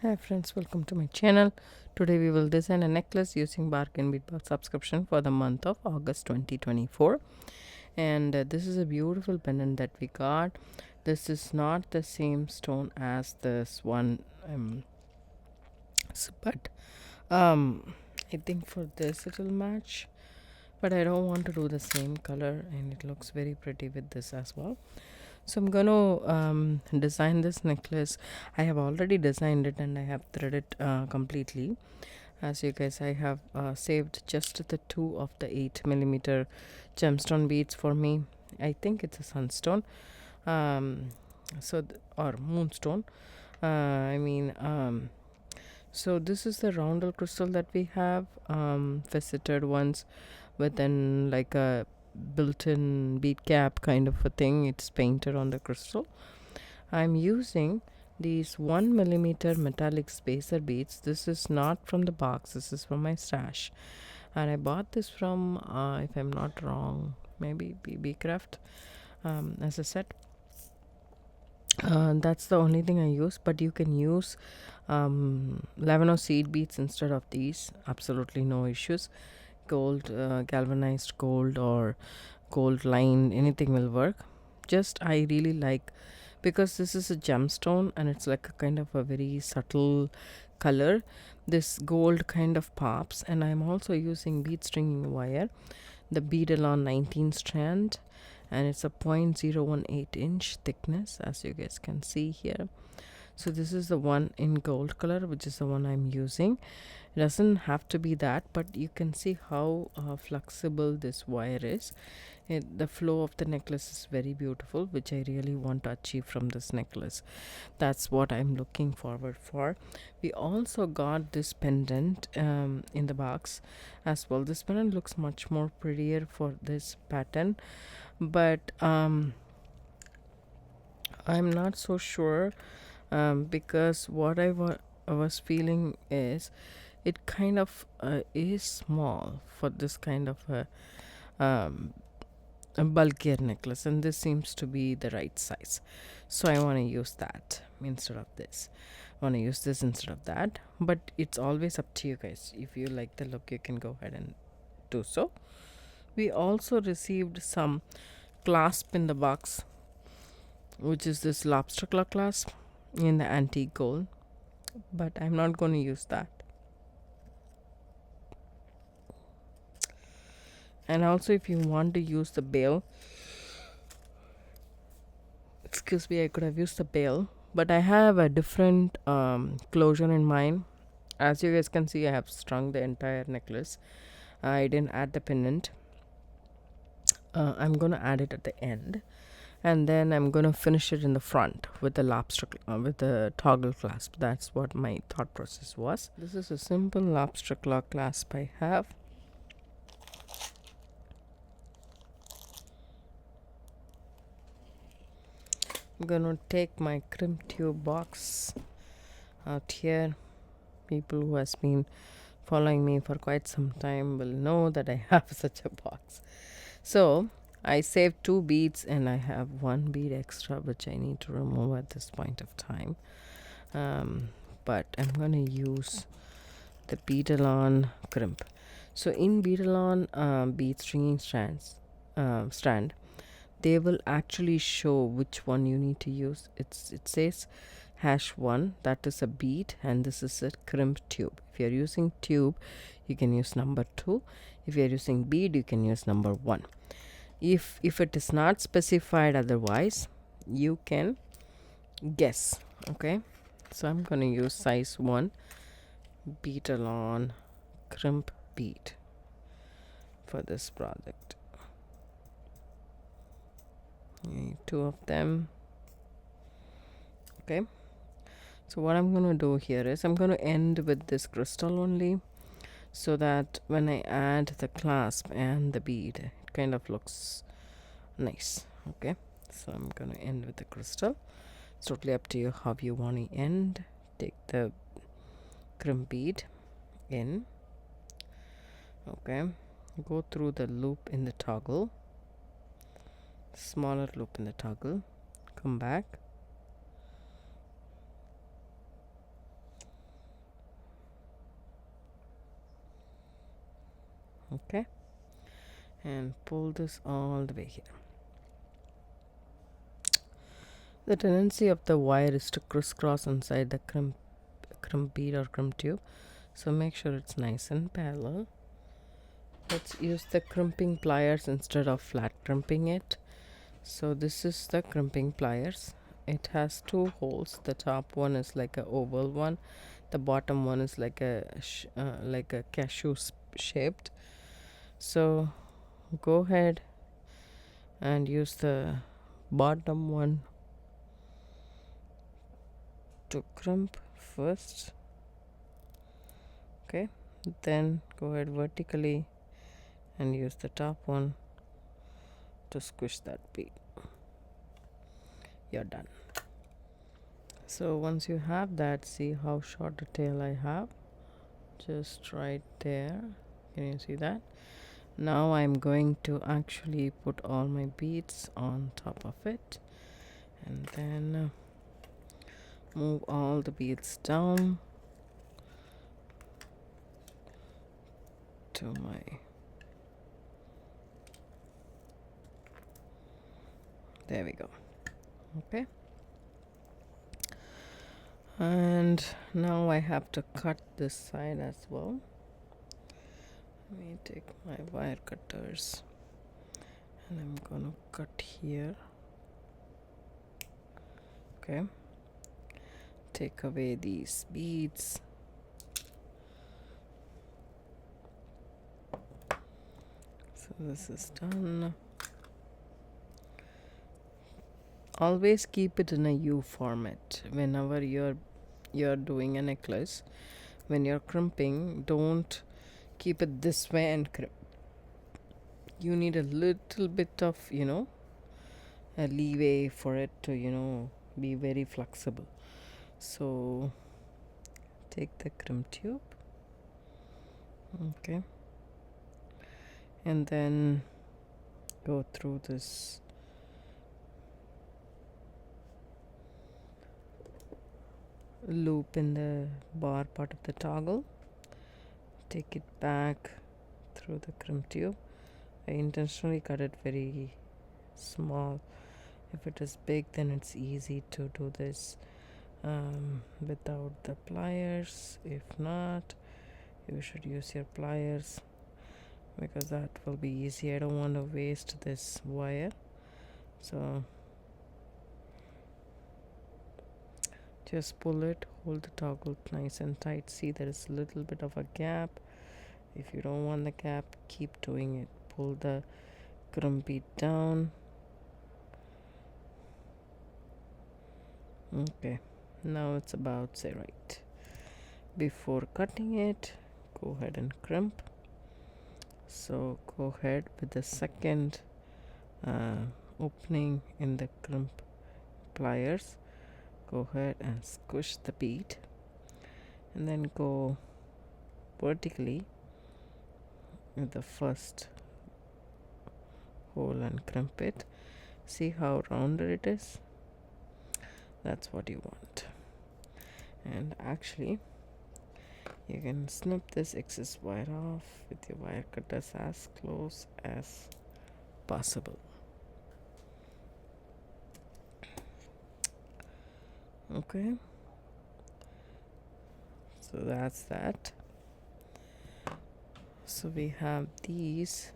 Hi friends, welcome to my channel. Today we will design a necklace using bargain bead box subscription for the month of August 2024. And this is a beautiful pendant that we got. This is not the same stone as this one, but I think for this it will match. But I don't want to do the same color, and it looks very pretty with this as well. So I'm gonna design this necklace. I have already designed it and I have threaded completely. As you guys, I have saved just the two of the 8mm gemstone beads for me. I think it's a sunstone, um, or moonstone. I mean, so this is the roundel crystal that we have visited once with an like a built-in bead cap kind of a thing. It's painted on the crystal. I'm using these 1mm metallic spacer beads. This is not from the box, this is from my stash, and I bought this from if I'm not wrong, maybe BB Craft, as a set. That's the only thing I use, but you can use lavender seed beads instead of these. Absolutely no issues. Gold, galvanized gold or gold line, anything will work. Just I really like, because this is a gemstone and it's like a kind of a very subtle color, this gold kind of pops. And I'm also using bead stringing wire, the Beadalon 19 strand, and it's a 0.018 inch thickness, as you guys can see here. So this is the one in gold color, which is the one I'm using. It doesn't have to be that, but you can see how flexible this wire is. The flow of the necklace is very beautiful, which I really want to achieve from this necklace. That's what I'm looking forward for. We also got this pendant in the box as well. This pendant looks much more prettier for this pattern, but I'm not so sure, because what I was feeling is it kind of is small for this kind of a bulkier necklace, and this seems to be the right size. So I want to use that instead of this. I want to use this instead of that, but it's always up to you guys. If you like the look, you can go ahead and do so. We also received some clasp in the box, which is this lobster claw clasp in the antique gold, but I'm not going to use that. And also, if you want to use the bail, excuse me, I could have used the bail, but I have a different closure in mind. As you guys can see, I have strung the entire necklace. I didn't add the pendant. I'm gonna add it at the end, and then I'm gonna finish it in the front with the lobster with the toggle clasp. That's what my thought process was. This is a simple lobster claw clasp I have. I'm gonna take my crimp tube box out here. People who has been following me for quite some time will know that I have such a box. So I saved 2 beads and I have 1 bead extra, which I need to remove at this point of time. But I'm going to use the Beadalon crimp. So in Beadalon bead stringing strand, they will actually show which one you need to use. It says #1, that is a bead, and this is a crimp tube. If you're using tube, you can use number 2. If you're using bead, you can use number 1. If it is not specified otherwise, you can guess. Okay, so I'm going to use size 1 Beadalon crimp bead for this project. Need 2 of them. Okay, so what I'm going to do here is I'm going to end with this crystal only, so that when I add the clasp and the bead, it kind of looks nice. Okay, so I'm going to end with the crystal. It's totally up to you how you want to end. Take the crimp bead in. Okay, go through the loop in the toggle, smaller loop in the toggle, come back, Okay, and pull this all the way here. The tendency of the wire is to crisscross inside the crimp bead or crimp tube, so make sure it's nice and parallel. Let's use the crimping pliers instead of flat crimping it. So this is the crimping pliers. It has two holes. The top one is like a oval one, the bottom one is like a cashew shaped. So go ahead and use the bottom one to crimp first. Okay, then go ahead vertically and use the top one to squish that bead. You're done. So once you have that, see how short a tail I have, just right there. Can you see that? Now I'm going to actually put all my beads on top of it, and then move all the beads down to my there we go. Okay, and now I have to cut this side as well. Let me take my wire cutters and I'm gonna cut here. Okay, take away these beads. So this is done. Always keep it in a U format whenever you're doing a necklace. When you're crimping, don't keep it this way and crimp. You need a little bit of a leeway for it to be very flexible. So take the crimp tube, okay, and then go through this loop in the bar part of the toggle, take it back through the crimp tube. I intentionally cut it very small. If it is big, then it's easy to do this without the pliers. If not, you should use your pliers because that will be easy. I don't want to waste this wire, so just pull it, hold the toggle nice and tight. See, there is a little bit of a gap. If you don't want the gap, keep doing it. Pull the crimp bead down. Okay, now it's about say right. Before cutting it, go ahead and crimp. So go ahead with the second opening in the crimp pliers. Go ahead and squish the bead, and then go vertically with the first hole and crimp it. See how rounded it is? That's what you want. And actually, you can snip this excess wire off with your wire cutters as close as possible. Okay, so that's that. So we have these.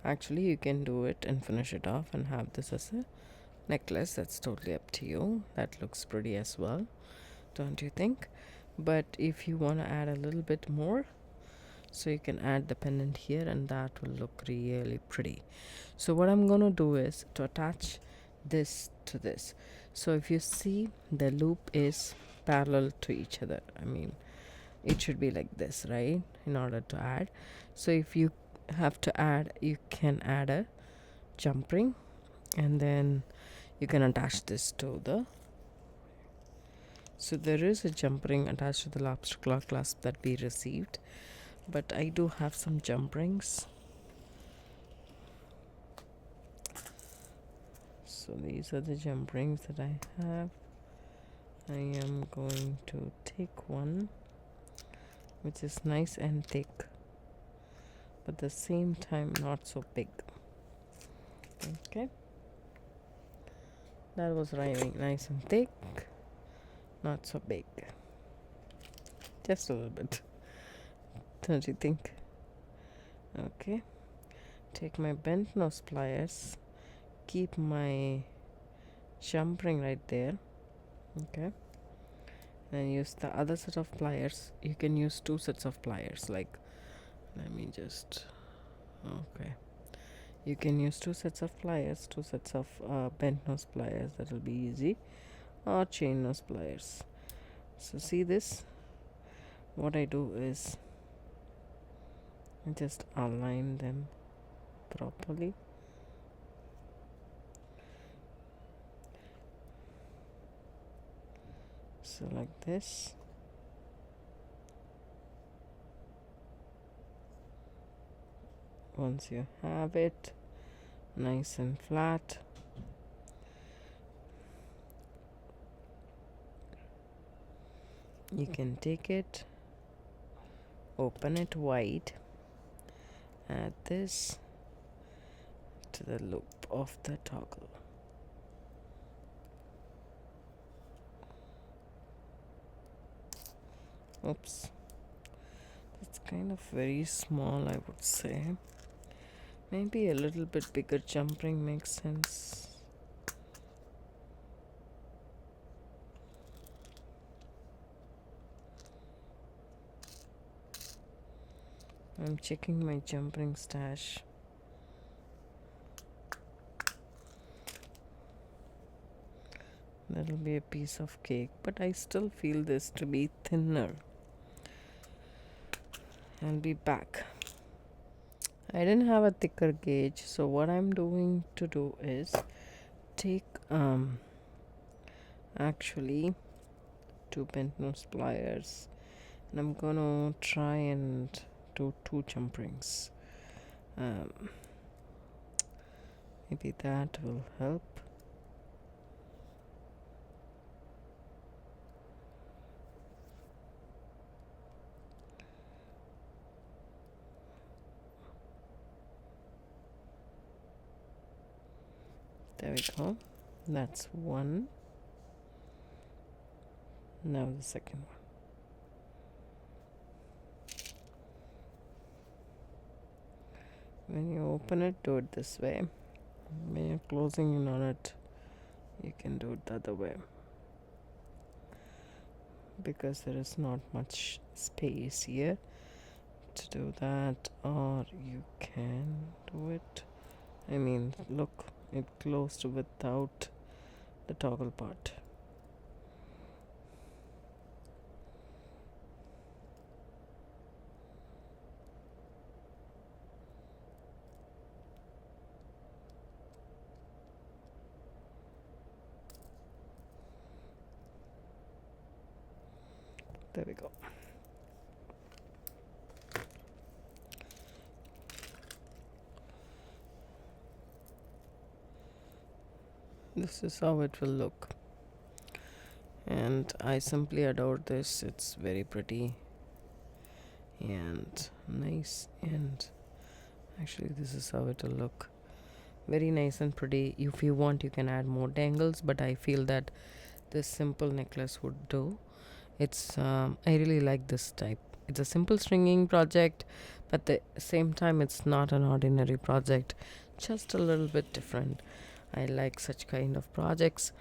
Actually, you can do it and finish it off and have this as a necklace. That's totally up to you. That looks pretty as well, don't you think? But if you want to add a little bit more, so you can add the pendant here, and that will look really pretty. So what I'm gonna do is to attach this to this. So if you see, the loop is parallel to each other. I mean, it should be like this, right, in order to add. So if you have to add, you can add a jump ring, and then you can attach this to the, so there is a jump ring attached to the lobster claw clasp that we received, but I do have some jump rings. So these are the jump rings that I have. I am going to take one which is nice and thick. but at the same time not so big. Okay, that was rhyming. Nice and thick, not so big, just a little bit. Don't you think? Okay, take my bent nose pliers, keep my jump ring right there. Okay, and use the other set of pliers. You can use 2 sets of pliers, like, let me just, okay, you can use 2 sets of pliers, 2 sets of bent nose pliers, that will be easy, or chain nose pliers. So see this, what I do is just align them properly. So like this. Once you have it nice and flat, you can take it, open it wide, add this to the loop of the toggle. Oops, that's kind of very small, I would say. Maybe a little bit bigger jump ring makes sense. I'm checking my jump ring stash. That'll be a piece of cake, but I still feel this to be thinner. I'll be back. I didn't have a thicker gauge, so what I'm doing to do is take actually 2 bent nose pliers, and I'm gonna try and do 2 jump rings. Maybe that will help. There we go. That's one. Now the second one. When you open it, do it this way. When you're closing in on it, you can do it the other way, because there is not much space here to do that. Or you can do it, I mean, look, it closed without the toggle part. There we go. This is how it will look, and I simply adore this. It's very pretty and nice, and actually this is how it will look. Very nice and pretty. If you want, you can add more dangles, but I feel that this simple necklace would do. It's I really like this type. It's a simple stringing project, but at the same time it's not an ordinary project, just a little bit different. I like such kind of projects.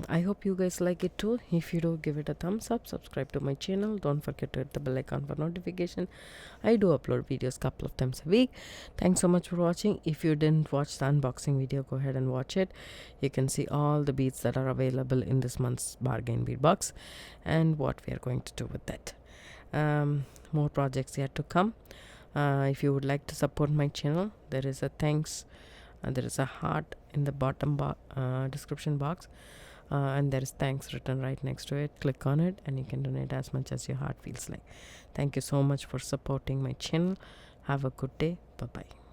I hope you guys like it too. If you do, give it a thumbs up, subscribe to my channel, don't forget to hit the bell icon for notification. I do upload videos couple of times a week. Thanks so much for watching. If you didn't watch the unboxing video, go ahead and watch it. You can see all the beads that are available in this month's bargain bead box and what we are going to do with that. More projects yet to come. If you would like to support my channel, there is a thanks, there is a heart in the bottom description box, and there is thanks written right next to it. Click on it and you can donate as much as your heart feels like. Thank you so much for supporting my channel. Have a good day. Bye bye.